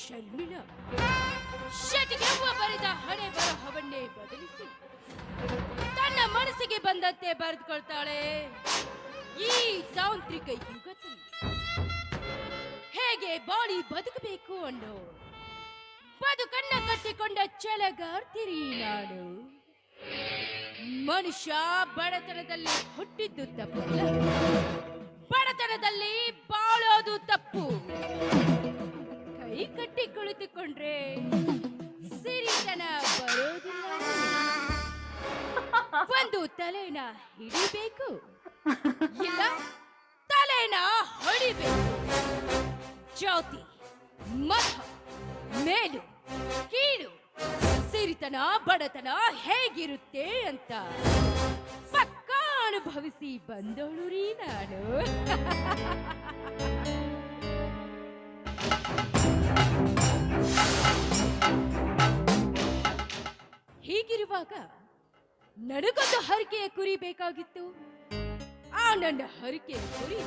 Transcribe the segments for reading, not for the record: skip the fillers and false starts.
ಶರ್ಮಿಳ ಶಟಿಗೆವ್ವ ಬರೆದ ಹಣೆ ಬರಹವನ್ನೇ ಬದಲಿಸಿ ತನ್ನ ಮನಸ್ಸಿಗೆ ಬಂದಂತೆ ಬರೆದುಕೊಳ್ತಾಳೆ. ಈ ತಾಂತ್ರಿಕ ಯುಗದಲ್ಲಿ ಹೇಗೆ ಬಾಳಿ ಬದುಕಬೇಕು ಅನ್ನೋ ಬದುಕನ್ನ ಕಟ್ಟಿಕೊಂಡ ಛಲಗಾರ್ತಿರಿ ನಾನು. ಮನುಷ್ಯ ಬಡತನದಲ್ಲಿ ಹುಟ್ಟಿದ್ದು ತಪ್ಪಲ್ಲ, ಬಡತನದಲ್ಲಿ ಬಾಳೋದು ತಪ್ಪು. ಕೈ ಕಟ್ಟಿ ಕುಳಿತುಕೊಂಡ್ರೆ ಸಿರಿತನ ಬರೋದಿಲ್ಲ. ಒಂದು ತಲೆನ ಹಿಡಿಬೇಕು, ಇಲ್ಲ ತಲೆನ ಹೊಡಿಬೇಕು. ಜಾತಿ, ಮತ, ಮೇಲು ಕೀಳು, ಸಿರಿತನ ಬಡತನ ಹೇಗಿರುತ್ತೆ ಅಂತ ಪಕ್ಕಾ ಅನುಭವಿಸಿ ಬಂದೋಳು ರೀ ನಾನು. ಹೀಗಿರುವಾಗ ನನಗೊಂದು ಹರಕೆಯ ಕುರಿ ಬೇಕಾಗಿತ್ತು. ಆ ನನ್ನ ಹರಕೆಯ ಕುರಿ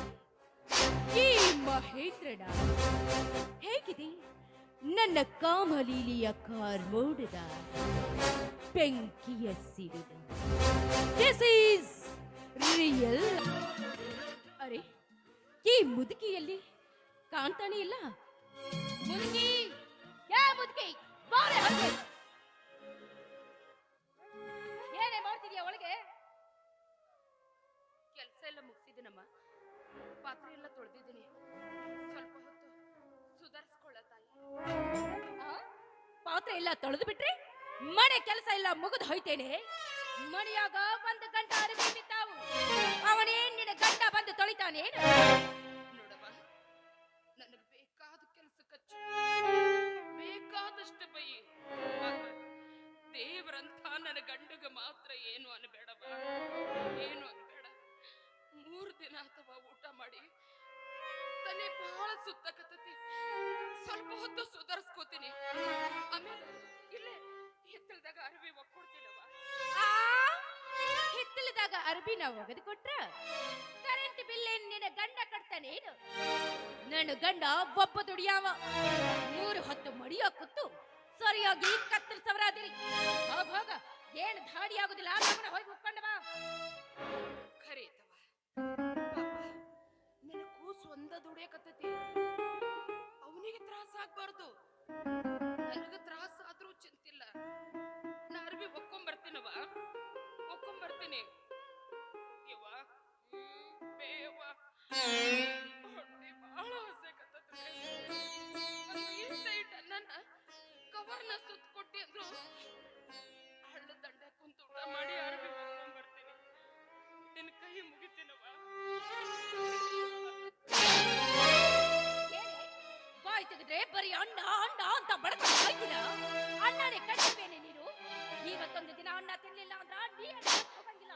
ಈ ಮಹೇಂದ್ರನ. ಹೇಗಿದೆ ನನ್ನ ಕಾಮಲೀಲಿಯ ಕಾರ್ಮೋಡದ ಬೆಂಕಿಯ ಸಿಡಿದ. This is real. ಅರೆ, ಈ ಮುದುಕಿಯಲ್ಲಿ ಕಾಣ್ತಾನೆ ಇಲ್ಲ. ಮುದುಕಿ, ಯಾ ಮುದುಕಿ, ಬಾರೆ ಹೊರಗೆ. ಏನೇ ಮಾಡ್ತಿದ್ಯಾ ಒಳಗೆ? ಕೆಲಸ ಎಲ್ಲ ಮುಗಿಸಿದ್ದೀನಮ್ಮ, ಪಾತ್ರೆ ಎಲ್ಲ ತೊಳೆದಿದ್ದೀನಿ. ಸ್ವಲ್ಪ ಹೊತ್ತು ಸುಧಾರಿಸ್ಕೊಳ್ಳ ತಾಯಿ. ಪಾತ್ರೆ ಎಲ್ಲ ತೊಳೆದು ಬಿಟ್ರೆ ಮನೆ ಕೆಲಸ ಎಲ್ಲ ಮುಗಿದು ಹೋಯ್ತೇನೆ. ಮನೆಯಾಗ 1 ಗಂಟೆ ಅರಿವಿ ಬಿದ್ದಾವು. ಅವನೇ ನಿನ್ನ ಗಂಡ ಬಂದು ತೊಳಿತಾನೆ. ನೋಡವ್ವ, ನನಗೆ ಬೇಕಾದ ಕೆಲಸ ಕಚ್ಚು, ಬೇಕಾದಷ್ಟು ಬೈ. ದೇವರಂತ ನನ್ನ ಗಂಡಗ ಮಾತ್ರ ಏನು ಅನ್ಬೇಡವ, ಏನು ಅನ್ಬೇಡ. 3 ದಿನ ಅಥವಾ ಊಟ ಮಾಡಿ ತಲೆ ಬಹಳ ಸುತ್ತಕತ್ತತಿ. ಸ್ವಲ್ಪ ಹೊತ್ತು ಸುಧಾರಿಸ್ಕೋತೀನಿ. ಆಮೇಲೆ ಇಲ್ಲೇ ಹಿತ್ತಲದಾಗ ಅರಿವಿ ಒಕ್ಕೊಡ್ತೀನವ. ಹಿತ್ತಲದಾಗ ಅರ್ಬಿನ ಒಗೆದು ಕೊಟ್ರ ಕರೆಂಟ್ ಬಿಲ್ ಏನ್ ನಿನ್ನ ಗಂಡ ಕಟ್ತಾನೇನು? ನನ್ನ ಗಂಡ ಒಬ್ಬ ದುಡಿಯಾವ. 3 ಹೊತ್ತು ಮಡಿಯೋ ಕೂತು ಸರಿಯಾಗಿ ಕತ್ತರಿಸವರಾದಿರಿ. ಹೋಗ, ಏನ್ ಧಾಡಿ ಆಗುದಿಲ್ಲ. ಹೋಗಿ ಉಕ್ಕೊಂಡ ಬಾ. ಖರೇತವ ನನ್ನ ಕೂಸು ಒಂದ ದುಡಿಯಕತ್ತತಿ. ಅವನಿಗೆ ತ್ರಾಸ ಆಗ್ಬಾರ್ದು, ನನಗ ತ್ರಾಸ ಆದ್ರೂ ಚಿಂತಿಲ್ಲ. ನಾ ಅರ್ಬಿ ಒಕ್ಕೊಂಬರ್ತೀನವ, ಒಕ್ಕೊಂಬರ್ತೀನಿ. ಯವ್ವ, ಬೇವ ಹೊಟ್ಟೆ ಬಹಳ ಹಸೆಕತ್ತದ. ಒಂದು ಇಷ್ಟ ನನ್ನ ಕವರ್ನ ಸುತ್ತ ಕೊಟ್ಟಿ ಅಂದ್ರು ಹಳ್ಳ ದಂಡ ಕುಂತು ಊಟ ಮಾಡಿ ಅರ್ಬಿ ಒಕ್ಕೊಂಬರ್ತೀನಿ. ನಿನ್ನ ಕೈ ಮುಗಿತೀನವ. ಬಾಯ್ ತೆಗೆದ್ರೆ ಬರೀ ಅಣ್ಣ ಅಣ್ಣ ಅಂತ ಬಡ್ಕೊಂಡು ಹೋಯ್ತೀರ. ಅಣ್ಣನೇ ಕಟ್ಟಿದ್ದೇನೆ ನೀನು. ಇವತ್ತೊಂದು ದಿನ ಅಣ್ಣ ತಿನ್ಲಿಲ್ಲ ಅಂದ್ರ ನೀ ಹೋಗಂಗಿಲ್ಲ.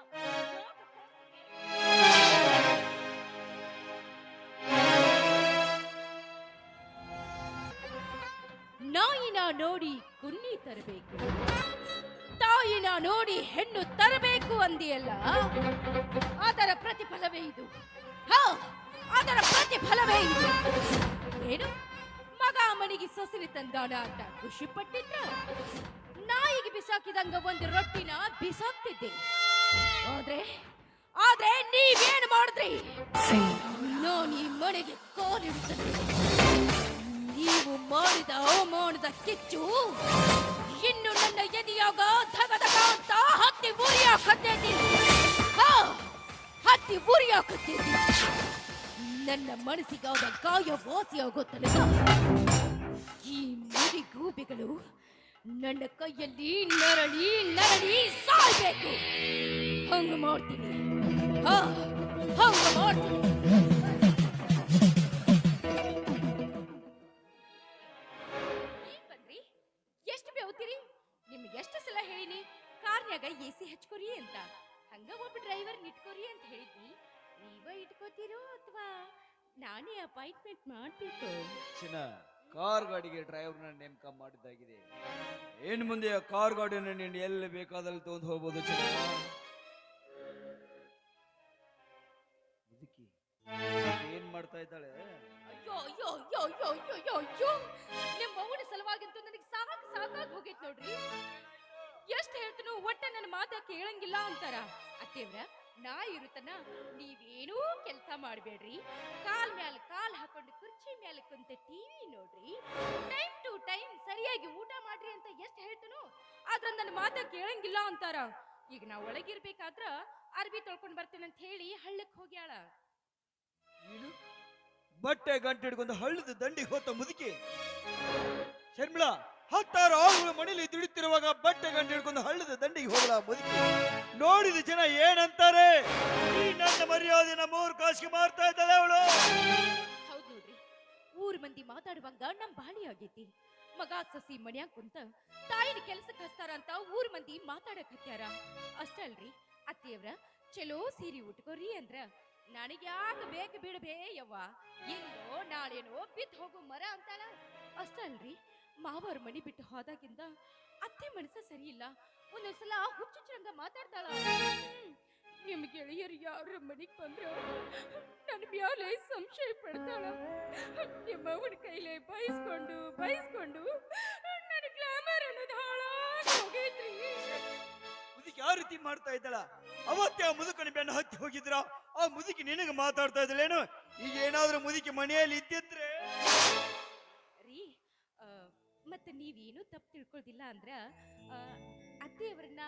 ನಾಯಿನ ನೋಡಿ ಕುನ್ನಿ ತರಬೇಕು, ತಾಯಿನ ನೋಡಿ ಹೆಣ್ಣು ತರಬೇಕು ಅಂದಿಯಲ್ಲ. ಅದರ ಪ್ರತಿಫಲವೇ ಇದು. ಅದರ ಪ್ರತಿಫಲವೇ ಇದು. ಏನು ಮಗ ಮನೆಗೆ ಸೊಸೆಲಿ ತಂದಾನ ಅಂತ ಖುಷಿ ಪಟ್ಟಿದ್ರ ನಾಯಿಗೆ ಬಿಸಾಕಿದಂಗ ಒಂದು ರೊಟ್ಟಿನ ಬಿಸಾಕ್ತಿದ್ದೆ. ಆದ್ರೆ ನೀವೇನು ಮಾಡಿದ್ರಿ? ನಾನು ಈ ಮನೆಗೆ ಕಾಲಿಡುತ್ತದೆ. ನೀವು ಮಾಡಿದ ಅವಮಾನದ ಕಿಚ್ಚು ಇನ್ನು ನನ್ನ ಎದೆಯಾಗ ಧಗಧಗ ಅಂತ ಹತ್ತಿ ಉರಿಯಾಕತ್ತೈತಿ. ಹತ್ತಿ ಉರಿಯಾಕತ್ತೈತಿ. ನನ್ನ ಮನಸ್ಸಿಗಾದ ಗಾಯ ವಾಸಿಯಾಗೋ ತನಕ ಈ ಮುಡಿಗೂಬಿಗಳು ನನ್ನ ಕೈಯಲ್ಲಿ ನರಳಿ ನರಳಿ ಸಾಯ್ಬೇಕು. ಹಂಗ ಮಾಡ್ತೀನಿ, ಹಂಗ ಮಾಡ್ತೀನಿ. ಬನ್ರಿ, ಎಷ್ಟು ಬೇವುತ್ತೀರಿ? ನಿಮ್ಗೆ ಎಷ್ಟು ಸಲ ಹೇಳಿನಿ ಕಾರ್ನ್ಯಾಗ ಎಸಿ ಹಚ್ಕೋರಿ ಅಂತ. ಹಂಗ ಒಬ್ಬ ಡ್ರೈವರ್ ನಿಟ್ಕೋರಿ ಅಂತ ಹೇಳಿದ್ನಿ. ನೀವ ಇಟ್ಕೋತೀರೋ ಅಥವಾ ನಾನೇ ಅಪಾಯಿಂಟ್ಮೆಂಟ್ ಮಾಡ್ಬೇಕು? ಚಿನ್ನ, ಕಾರ್ ಗಾಡಿಗೆ ಡ್ರೈವರ್ನ ನೇಮಕ ಮಾಡಿದ್ದಾಗಿದೆ. ಏನ್ ಮುಂದೆ ಆ ಕಾರ್ ಗಾಡಿಯನ್ನು ನೀನು ಎಲ್ಲಿ ಬೇಕಾದಲ್ಲಿ ತಗೊಂಡು ಹೋಗ್ಬೋದು. ಚಿನ್ನ, ಮುದುಕಿ ಏನ್ ಮಾಡ್ತಾ ಇದ್ದಾಳೆ? ಅಯ್ಯೋ ಅಯ್ಯೋ ಅಯ್ಯೋ ಅಯ್ಯೋ ಅಯ್ಯೋ ಅಯ್ಯೋ, ನಿಮ್ಮ ಹೋಗೈತ್ ನೋಡ್ರಿ. ಎಷ್ಟ್ ಹೇಳ್ತನು ಒಟ್ಟ ನನ್ನ ಮಾತ ಕೇಳಂಗಿಲ್ಲ ಅಂತಾರ. ಅತ್ತೇವ್ರ ನಾ ಇರುತ್ತನ ನೀವೇನೂ ಕೆಲಸ ಮಾಡ್ಬೇಡ್ರಿ, ಕಾಲ್ ಮ್ಯಾಲ ಕಾಲ್ ಹಾಕೊಂಡು ಕುರ್ಚಿ ಮ್ಯಾಲ ಕುಂತ ಟಿವಿ ನೋಡ್ರಿ, ಟೈಮ್ ಟು ಟೈಮ್ ಸರಿಯಾಗಿ ಊಟ ಮಾಡ್ರಿ ಅಂತ ಎಷ್ಟ್ ಹೇಳ್ತನು ಆದ್ರ ನನ್ನ ಮಾತ ಕೇಳಂಗಿಲ್ಲ ಅಂತಾರ. ಈಗ ನಾ ಒಳಗಿರ್ಬೇಕಾದ್ರ ಅರ್ಬಿ ತೊಳ್ಕೊಂಡ್ ಬರ್ತೇನೆ ಅಂತ ಹೇಳಿ ಹಳ್ಳಕ್ ಹೋಗ್ಯಾಳ. ನೀನು ಬಟ್ಟೆ ಗಂಟೆ ಹಿಡ್ಕೊಂಡು ಹಳ್ಳದ ದಂಡಿಗೆ ಹೋತ ಮುದುಕಿ ಶರ್ಮಿಳಾ, 10 ಆಳುಗಳು ಮನೇಲಿ ದುಡಿತಿರುವಾಗ ಬಟ್ಟೆ ಗಂಟೆ ಹಿಡ್ಕೊಂಡು ಹಳ್ಳದ ದಂಡಿಗೆ ಹೋಗಲ ಮುದುಕಿ. ನೋಡಿದ ಜನ ಏನಂತಾರೆ? ಈ ನನ್ನ ಮರ್ಯಾದೆ ನಮ್ಮೂರ್ ಕಾಸಿಗೆ ಮಾರ್ತಾ ಇದ್ದಾಳೆ ಅವಳು. ಹೌದ್ ನೋಡ್ರಿ, ಊರ್ ಮಂದಿ ಮಾತಾಡುವಂಗ ನಮ್ ಬಾಳಿ ಆಗೈತಿ. ಮಗ ಸಸಿ ಮನ್ಯಾಗ ಕುಂತ ತಾಯಿನ ಕೆಲ್ಸಕ್ಕೆ ಹಚ್ತಾರ ಅಂತ ಊರ್ ಮಂದಿ ಮಾತಾಡಕ್ ಹತ್ಯಾರ. ಅಷ್ಟಲ್ರಿ ಅತ್ತಿಯವ್ರ, ಚಲೋ ಸೀರೆ ಉಟ್ಕೋರಿ ಅಂದ್ರ ನನಗ್ ಯಾಕ ಬೇಕು ಬಿಡಬೇ ಯವ್ವ, ಎಲ್ಲೋ ನಾಳೇನೋ ಬಿತ್ ಹೋಗೋ ಮರ ಅಂತಾಳ. ಅಷ್ಟಲ್ರಿ ಮಾವರ್ ಮನಿ ಬಿಟ್ಟು ಹೋದಾಗಿಂದ ಅತ್ತೆ ಮನಸ್ಸ ಸರಿ ಇಲ್ಲ. ಒಂದೊಂದ್ಸಲ ಹುಚ್ಚುಚ್ಚಂಗ ಮಾತಾಡ್ತಾಳ. ನಿಮ್ ಗೆಳೆಯರು ಯಾರ ಮನಿಗ್ ಬಂದ್ರ ನನ್ನ ಮ್ಯಾಲೆ ಸಂಶಯ ಪಡ್ತಾಳ. ನಿಮ್ಮ ಅವನ ಕೈಲೇ ಬಯಸ್ಕೊಂಡು ನನ್ನ ಗ್ಲಾಮರ್ ಅನ್ನೋದು ಹಾಳಾಗಿ ಹೋಗೈತ್ರಿ. ಮುದುಕಿ ಯಾವ ರೀತಿ ಮಾಡ್ತಾ ಇದ್ದಾಳ? ಅವತ್ತೇ ಆ ಮುದುಕನ ಬೆನ್ನು ಹತ್ತಿ ಹೋಗಿದ್ರ ಆ ಮುದುಕಿ ನಿನಗೆ ಮಾತಾಡ್ತಾ ಇದ್ದಳೇನು? ಈಗ ಏನಾದ್ರೂ ಮುದುಕಿ ಮನೆಯಲ್ಲಿ ಇದ್ದಿದ್ರೆ ರೀ, ಮತ್ತೆ ನೀವೇನು ತಪ್ಪು ತಿಳ್ಕೊಳ್ದಿಲ್ಲ ಅಂದ್ರ ಅತ್ತೆಯವ್ರನ್ನ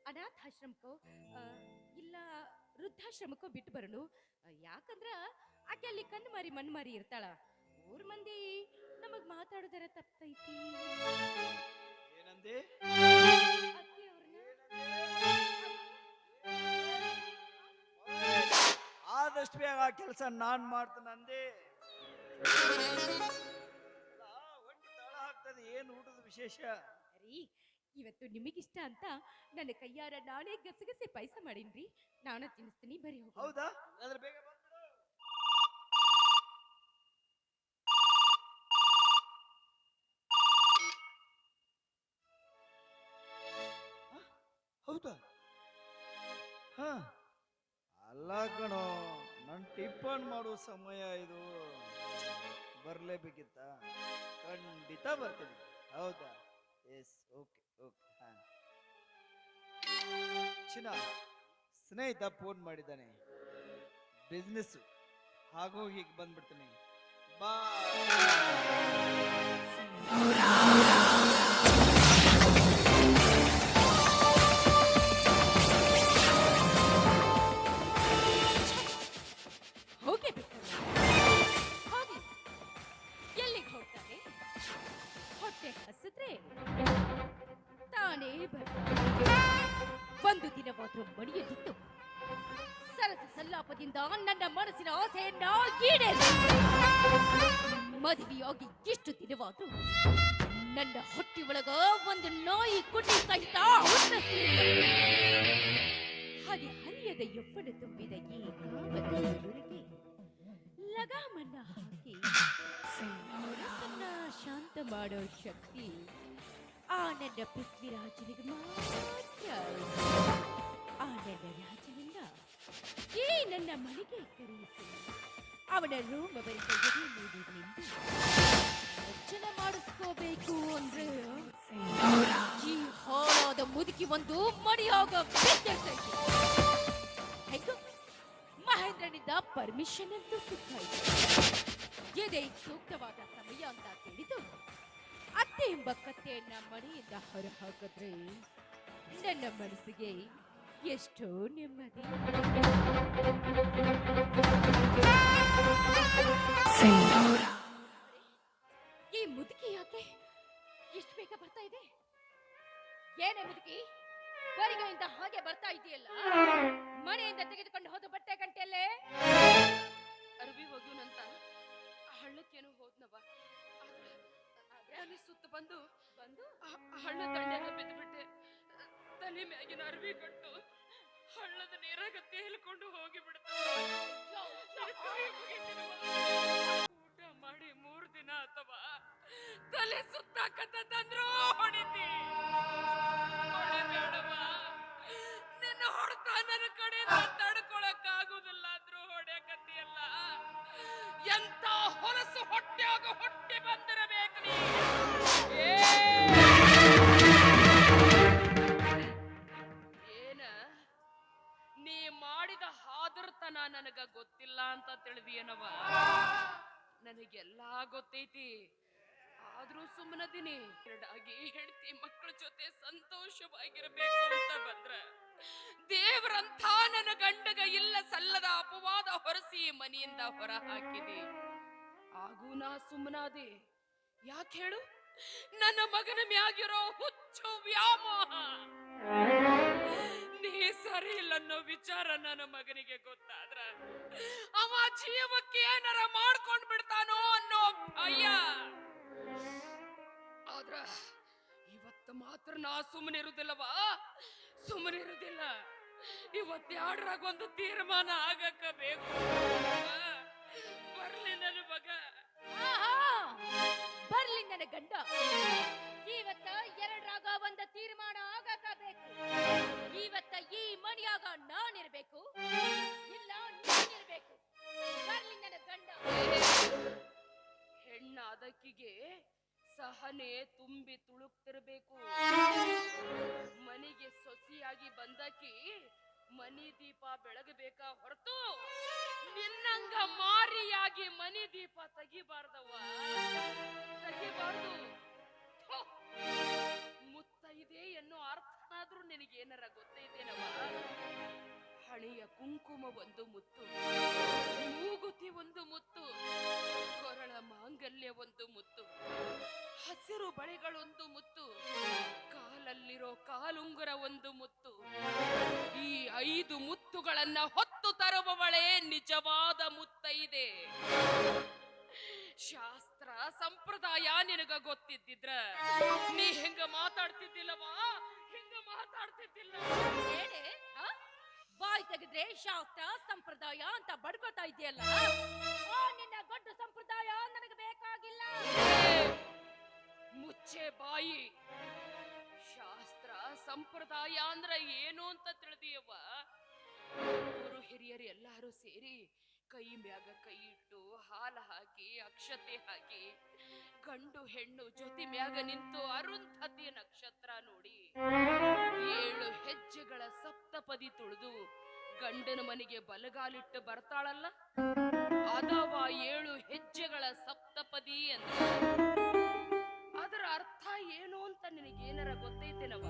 ಅನಾಥಾಶ್ರಮಕ್ಕೋ ಇಲ್ಲ ವೃದ್ಧಾಶ್ರಮಕ್ಕೋ ಬಿಟ್ಟು ಬರೋಣ. ಯಾಕಂದ್ರ ಆಕೆ ಅಲ್ಲಿ ಕಣ್ಣು ಮಾರಿ ಮಣ್ಣು ಮಾರಿ ಇರ್ತಾಳ. ಊರ್ ಮಂದಿ ನಮಗ್ ಮಾತಾಡೋದರ ತಪ್ಪೈತಿ. ಏನಂದೆ? ಆದಷ್ಟು ಬೇಗ ಆ ಕೆಲಸ ನಾನ್ ಮಾಡ್ತೇನೆ. ಹೊಟ್ಟೆ ತಳ ಹಾಕ್ತದೆ. ಏನು ಊಟದ ವಿಶೇಷ? ರೀ, ಇವತ್ತು ನಿಮಗಿಷ್ಟ ಅಂತ ನನ್ನ ಕೈಯಾರ ನಾನೇ ಗಸಗಸೆ ಪಾಯಸ ಮಾಡೀನ್ರಿ. ನಾನು ತಿನ್ನಿಸ್ತೀನಿ, ಬರೀ ಹೋಗಿ. ಹೌದಾ? ಅದ್ರ ಬೇಗ ಬಂದ್ಬಿಡು. ಹೌದಾ? ಹ, ಅಲ್ಲ ಕಣೋ, ನನ್ ಟಿಫನ್ ಮಾಡೋ ಸಮಯ ಇದು. ಬರ್ಲೇಬೇಕಿತ್ತ? ಖಂಡಿತ ಬರ್ತೀನಿ. ಹೌದಾ? Yes, okay okay. ಹಾ, ಚಿನ್ನ ಸ್ನೇಹಿತ ಫೋನ್ ಮಾಡಿದ್ದಾನೆ, ಬಿಸ್ನೆಸ್ ಹಾಗೋಗಿ ಈಗ ಬಂದ್ಬಿಡ್ತೀನಿ. ಹೋಗಿ ಹೋಗಿ, ಎಲ್ಲಿಗೆ ಹೋಗ್ತಾರೆ? ಹೊಟ್ಟೆ ಹಸಿದ್ರೆ ತಾನೇ ಒಂದು ದಿನವಾದ್ರೂ ಮಡಿಯದಿತ್ತು ಸರಸ ಸಲ್ಲಾಪದಿಂದ ನನ್ನ ಮನಸ್ಸಿನ ಆಸೆಯನ್ನ ಈಡೇರಿಸಿ. ಮದುವೆಯಾಗಿ ಎಷ್ಟು ದಿನವಾದ್ರೂ ನನ್ನ ಹೊಟ್ಟೆ ಒಳಗ ಒಂದು ನಾಯಿ ಕುಟಿ ಸಹಿತ ಹಾಗೆ ಹರಿಯದ ಯೌವನ ತುಂಬಿದ ಈ ಯುವತಿಯರಿಗೆ ಲಗಾಮನ್ನ ಹಾಕಿ ಮನಸ್ಸನ್ನ ಶಾಂತ ಮಾಡೋ ಶಕ್ತಿ ಆ ನನ್ನ ಪೃಥ್ವಿರಾಜನಿಗೆ ಮಾತ್ರ. ಆ ನನ್ನ ರಾಜನನ್ನ ಈ ನನ್ನ ಮನೆಗೆ ಕರೆಯಿಸಿ ಅವನ ರೋಮವರಿತ ಎದೆ ಮೇಲೆ ನಿಂತು ರಕ್ಷಣ ಮಾಡಿಸ್ಕೋಬೇಕು ಅಂದ್ರೆ ಈ ಹಾಳಾದ ಮುದುಕಿ ಒಂದು ಮಡಿಯಾಗ ಬಿದ್ದಿರ್ತೈತಿ. ಹೇಗೂ ಮಹೇಂದ್ರನಿಂದ ಪರ್ಮಿಷನ್ ಅಂತೂ ಸಿಕ್ಕಾಯ್ತು. ಇದೇ ಸೂಕ್ತವಾದ ಸಮಯ ಅಂತ ತಿಳಿದು ಅತ್ತೆ ಎಂಬ ಕತ್ತೆಯನ್ನ ಮನೆಯಿಂದ ಹೊರ ಹಾಕಿದ್ರೆ ನನ್ನ ಮನಸ್ಸಿಗೆ ಎಷ್ಟೋ ನೆಮ್ಮದಿ. ಈ ಮುದುಕಿ ಯಾಕೆ ಎಷ್ಟು ಬೇಗ ಬರ್ತಾ ಇದೆ? ಏನೇ ಮುದುಕಿ, ಬರಿಗೆಯಿಂದ ಹಾಗೆ ಬರ್ತಾ ಇದೆಯಲ್ಲ? ಮನೆಯಿಂದ ತೆಗೆದುಕೊಂಡು ಹೋದ ಬಟ್ಟೆ ಗಂಟೆಯಲ್ಲೇ ಅರ್ಬಿ ಹೋಗ್ಯುನಂತ ಹಳ್ಳಕ್ಕೇನು ಹೋದ್ನವ. ಅಲ್ಲಿ ಸುತ್ತ ಬಂದು ಹಳ್ಳ ದಂಡೆಗ ಬಿದ್ದುಬಿಟ್ಟೆ. ತಲೆ ಮ್ಯಾಗಿನ ಅರ್ಬಿ ಕಟ್ಟು ಹಳ್ಳದ ನೀರಾಗ ತೇಲ್ಕೊಂಡು ಹೋಗಿ ಬಿಡ್ತಾವ. ಊಟ ಮಾಡಿ 3 ದಿನ ಅಥವಾ ತಲೆ ಸುತ್ತಾಕತ್ತಂದ್ರೂ ಹೊಡಿತಿ. ಹೊಡಿಬೇಡವ, ನಿನ್ನ ಹೊಡ್ತ ನನ್ನ ಕಡೆಯಿಂದ ತಡ್ಕೊಳಕ್ ಆಗುದಿಲ್ಲ ಅಂದ್ರೂ ಹೊಡ್ಯಾಕತ್ತಿಯಲ್ಲ. ಎಂತ ಹೊಲಸು ಹೊಟ್ಟೆಯಾಗ ಹೊಟ್ಟೆ ಬಂದಿರಬೇಕು ನೀ. ನನಗ ಗೊತ್ತಿಲ್ಲ ಅಂತ ತಿಳಿದಿಯನವ. ನನಗೆಲ್ಲಾ ಗೊತ್ತೈತಿ, ಆದ್ರೂ ಸುಮ್ಮನದಿನಿ. ಎರಡಾಗಿ ಹೆಂಡತಿ ಮಕ್ಕಳ ಜೊತೆ ಸಂತೋಷವಾಗಿರಬೇಕು ಅಂತ ಬಂದ್ರ ದೇವ್ರಂಥ ನನ್ನ ಗಂಡಗ ಇಲ್ಲ ಸಲ್ಲದ ಅಪವಾದ ಹೊರಸಿ ಮನೆಯಿಂದ ಹೊರ ಹಾಕಿದೆ. ಹಾಗೂ ನಾ ಸುಮ್ಮನಾದೆ. ಯಾಕೆ ಹೇಳು? ನನ್ನ ಮಗನ ಮ್ಯಾಗಿರೋ ಹುಚ್ಚು ವ್ಯಾಮೋಹ. ನೀ ಸರಿ ಇಲ್ಲ ಅನ್ನೋ ವಿಚಾರ ನನ್ನ ಮಗನಿಗೆ ಗೊತ್ತಾದ್ರ ಅವ ಜೀವಕ್ಕೆ ಏನಾರ ಮಾಡ್ಕೊಂಡ್ ಬಿಡ್ತಾನೋ ಅನ್ನೋ ಭಯ. ಆದ್ರ ಇವತ್ತು ಮಾತ್ರ ನಾ ಸುಮ್ಮನಿರುದಿಲ್ಲವಾ, ಸುಮ್ಮನಿರುದಿಲ್ಲ. ಇವತ್ತ್ಯಾಡ್ರಾಗ ಒಂದು ತೀರ್ಮಾನ ಆಗಕ್ಕ ಬೇಕು. ಬರ್ಲಿ ನನ್ನ ಮಗ, ಆಹಾ! ಬರ್ಲಿ ನನ್ನ ಗಂಡ. ಇವತ್ತ ಎರಡರಾಗ ಒಂದು ತೀರ್ಮಾನ ಆಗಬೇಕು. ಇವತ್ತ ಈ ಮನೆಯಾಗ ನಾನಿರ್ಬೇಕು, ಇಲ್ಲ ನೀನಿರ್ಬೇಕು. ಬರ್ಲಿ ನನ್ನ ಗಂಡ. ಹೆಣ್ಣಾದಕ್ಕಿಗೆ ಸಹನೆ ತುಂಬಿ ತುಳುಕ್ತಿರ್ಬೇಕು. ಮನೆಗೆ ಸೊಸಿಯಾಗಿ ಬಂದಕಿ ಮನಿ ದೀಪ ಬೆಳಗಬೇಕಾ ಹೊರತು ನಿನ್ನಂಗ ಮಾರಿಯಾಗಿ ಮನಿ ದೀಪ ತೆಗಿಬಾರ್ದವ್ವ, ತೆಗಿಬಾರ್ದು. ಮುತ್ತೈದೆ ಎನ್ನೋ ಅರ್ಥನಾದ್ರೂ ನಿನಗೇನಾರ ಗೊತ್ತೈತೇನವ? ಹಳೆಯ ಕುಂಕುಮ ಒಂದು ಮುತ್ತು, ಮೂಗುತಿ ಒಂದು ಮುತ್ತು, ಕೊರಳ ಮಾಂಗಲ್ಯ ಒಂದು ಮುತ್ತು, ಹಸಿರು ಬಳೆಗಳೊಂದು ಮುತ್ತು, ಕಾಲಲ್ಲಿರೋ ಕಾಲುಂಗುರ ಒಂದು ಮುತ್ತು. ಈ 5 ಮುತ್ತುಗಳನ್ನ ಹೊತ್ತು ತರುವವಳೆ ನಿಜವಾದ ಮುತ್ತೈದೆ. ಶಾಸ್ತ್ರ ಸಂಪ್ರದಾಯ ನಿನಗ ಗೊತ್ತಿದ್ದಿದ್ರ ನೀ ಹೆಂಗ ಮಾತಾಡ್ತಿದ್ದಿಲ್ಲವಾ? ಹೆಂಗ ಮಾತಾಡ್ತಿದ್ದಿಲ್ಲ? ಏನೇ ಬಾಯ್ ತೆಗೆದ್ರೆ ಶಾಸ್ತ್ರ ಸಂಪ್ರದಾಯ ಅಂತ ಬಡ್ಕೋತಾ ಇದೆಯಲ್ಲ. ನಿನ್ನ ಗಡ್ಡು ಸಂಪ್ರದಾಯ ನನಗೆ ಬೇಕಾಗಿಲ್ಲ. ಮುಚ್ಚೆ ಬಾಯಿ. ಶಾಸ್ತ್ರ ಸಂಪ್ರದಾಯ ಅಂದ್ರ ಏನು ಅಂತ ತಿಳಿದಿಯವ್ವ? ಗುರು ಹಿರಿಯರು ಎಲ್ಲಾರು ಸೇರಿ ಕೈ ಮ್ಯಾಗ ಕೈ ಇಟ್ಟು ಹಾಲ ಹಾಕಿ ಅಕ್ಷತೆ ಹಾಕಿ ಗಂಡು ಹೆಣ್ಣು ಜೊತೆ ಮ್ಯಾಗ ನಿಂತು ಅರುಂಧತಿ ನಕ್ಷತ್ರ ನೋಡಿ 7 ಹೆಜ್ಜೆಗಳ ಸಪ್ತಪದಿ ತುಳಿದು ಗಂಡನ ಮನೆಗೆ ಬಲಗಾಲಿಟ್ಟು ಬರ್ತಾಳಲ್ಲ, ಅದವ 7 ಹೆಜ್ಜೆಗಳ ಸಪ್ತಪದಿ ಅಂತ. ಅದರ ಅರ್ಥ ಏನು ಅಂತ ನಿನಗೇನಾರ ಗೊತ್ತೈತೇನವ?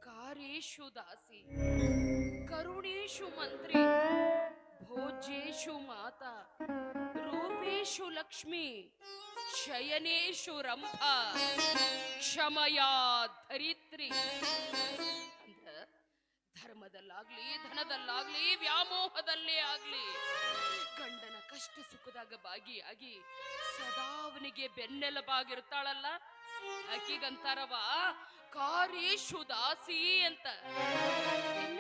ಕಾರೇಶು ದಾಸಿ, ಕರುಣೇಶು ಮಂತ್ರಿ, ಭೋಜೇಶು ಮಾತಾ, ರೂಪೇಶು ಲಕ್ಷ್ಮಿ, ಶಯನೇಶು ರಂಭಾ, ಕ್ಷಮಯಾ ಧರಿತ್ರಿ. ಅಂದ್ರ ಧರ್ಮದಲ್ಲಾಗ್ಲಿ ಧನದಲ್ಲಾಗ್ಲಿ ವ್ಯಾಮೋಹದಲ್ಲೇ ಆಗ್ಲಿ ಗಂಡನ ಕಷ್ಟ ಸುಖದಾಗ ಭಾಗಿಯಾಗಿ ಸದಾ ಅವನಿಗೆ ಬೆನ್ನೆಲುಬಾಗಿರ್ತಾಳಲ್ಲ, ಆಕಿಗಂತಾರವ ಕಾರೇಶು ದಾಸಿ ಅಂತ. ಇನ್ನ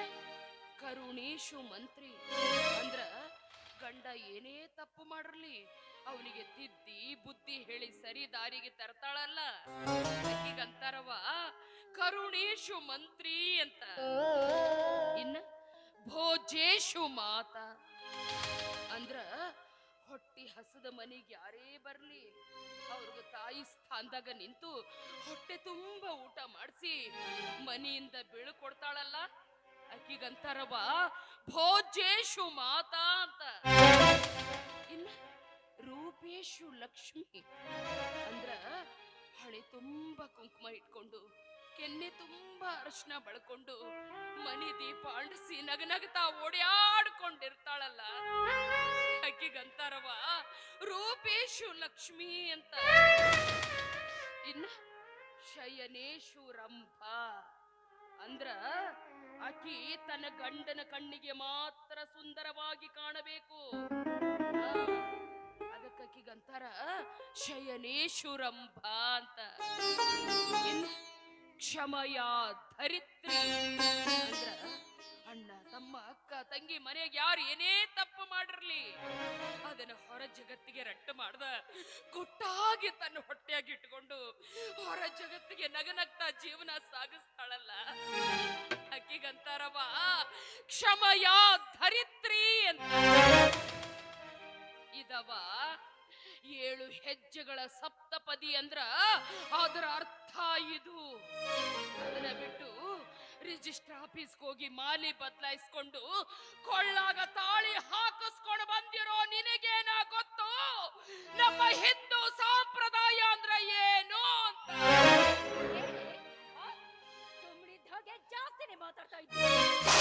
ಕರುಣೇಶು ಮಂತ್ರಿ ಅಂದ್ರ ಗಂಡ ಏನೇ ತಪ್ಪು ಮಾಡಿರ್ಲಿ ಅವನಿಗೆ ತಿದ್ದಿ ಬುದ್ಧಿ ಹೇಳಿ ಸರಿ ದಾರಿಗೆ ತರ್ತಾಳಲ್ಲ, ಆಕಿಗಂತಾರವ ಕರುಣೇಶು ಮಂತ್ರಿ ಅಂತ. ಇನ್ನ ಭೋಜೇಶು ಮಾತಾ ಅಂದ್ರ ಹೊಟ್ಟಿ ಹಸದ ಮನೆಗೆ ಯಾರೇ ಬರ್ಲಿ ಅವ್ರಿಗೆ ತಾಯಿ ಸ್ಥಾನದಾಗ ನಿಂತು ಹೊಟ್ಟೆ ತುಂಬಾ ಊಟ ಮಾಡಿಸಿ ಮನೆಯಿಂದ ಬೀಳ್ಕೊಡ್ತಾಳಲ್ಲ, ಆಕಿಗಂತಾರವ ಭೋಜೇಶು ಮಾತಾ ಅಂತ. ಇನ್ನ ರೂಪೇಶು ಲಕ್ಷ್ಮಿ ಅಂದ್ರ ಹಣೆ ತುಂಬಾ ಕುಂಕುಮ ಇಟ್ಕೊಂಡು ಕೆನ್ನೆ ತುಂಬಾ ಅರಶಿನ ಬಳ್ಕೊಂಡು ಮನಿ ದೀಪ ಅಂಡಿಸಿ ನಗನಗ್ತಾ ಓಡ್ಯಾಡ್ಕೊಂಡಿರ್ತಾಳಲ್ಲ, ಆಕಿಗಂತಾರವ ರೂಪೇಶು ಲಕ್ಷ್ಮಿ ಅಂತ. ಇನ್ನ ಶಯನೇಶು ರಂಭಾ ಅಂದ್ರ ಆಕಿ ತನ್ನ ಗಂಡನ ಕಣ್ಣಿಗೆ ಮಾತ್ರ ಸುಂದರವಾಗಿ ಕಾಣಬೇಕು. ಅದಕ್ಕಾಕಿಗಂತಾರ ಶಯನೇಶು ರಂಭಾ ಅಂತ. ಇನ್ನು ಕ್ಷಮಯಾ ಧರಿತ್ರಿ ಅಂದ್ರ ಅಣ್ಣ ತಮ್ಮ ಅಕ್ಕ ತಂಗಿ ಮನೆಗೆ ಯಾರು ಏನೇ ತಪ್ಪು ಮಾಡಿರ್ಲಿ ಅದನ್ನ ಹೊರ ಜಗತ್ತಿಗೆ ರಟ್ಟು ಮಾಡ್ದ ಗುಟ್ಟಾಗಿ ತನ್ನ ಹೊಟ್ಟೆಯಾಗಿ ಇಟ್ಕೊಂಡು ಹೊರ ಜಗತ್ತಿಗೆ ನಗನಗ್ತಾ ಜೀವನ ಸಾಗಿಸ್ತಾಳಲ್ಲ, ಅಕ್ಕಿಗಂತಾರವ ಕ್ಷಮಯಾ ಧರಿತ್ರಿ ಅಂತ. ಇದವ 7 ಹೆಜ್ಜೆಗಳ ಸಪ್ತಪದಿ ಅಂದ್ರ ಅದರ ಅರ್ಥ ಇದು. ಅದನ್ನ ಬಿಟ್ಟು ರಿಜಿಸ್ಟರ್ ಆಫೀಸ್ಗೆ ಹೋಗಿ ಮಾಲಿ ಬದಲಾಯಿಸ್ಕೊಂಡು ಕೊಳ್ಳಾಗ ತಾಳಿ ಹಾಕಿಸ್ಕೊಂಡು ಬಂದಿರೋ ನಿನಗೇನ ಗೊತ್ತು ನಮ್ಮ ಹಿಂದೂ ಸಂಪ್ರದಾಯ ಅಂದ್ರೆ ಏನು ಅಂತ? ಸುಮ್ಮನಿದ್ದ ಹಾಗೆ ಜಾಸ್ತಿನೇ ಮಾತಾಡ್ತಾ ಇದ್ದೀನಿ.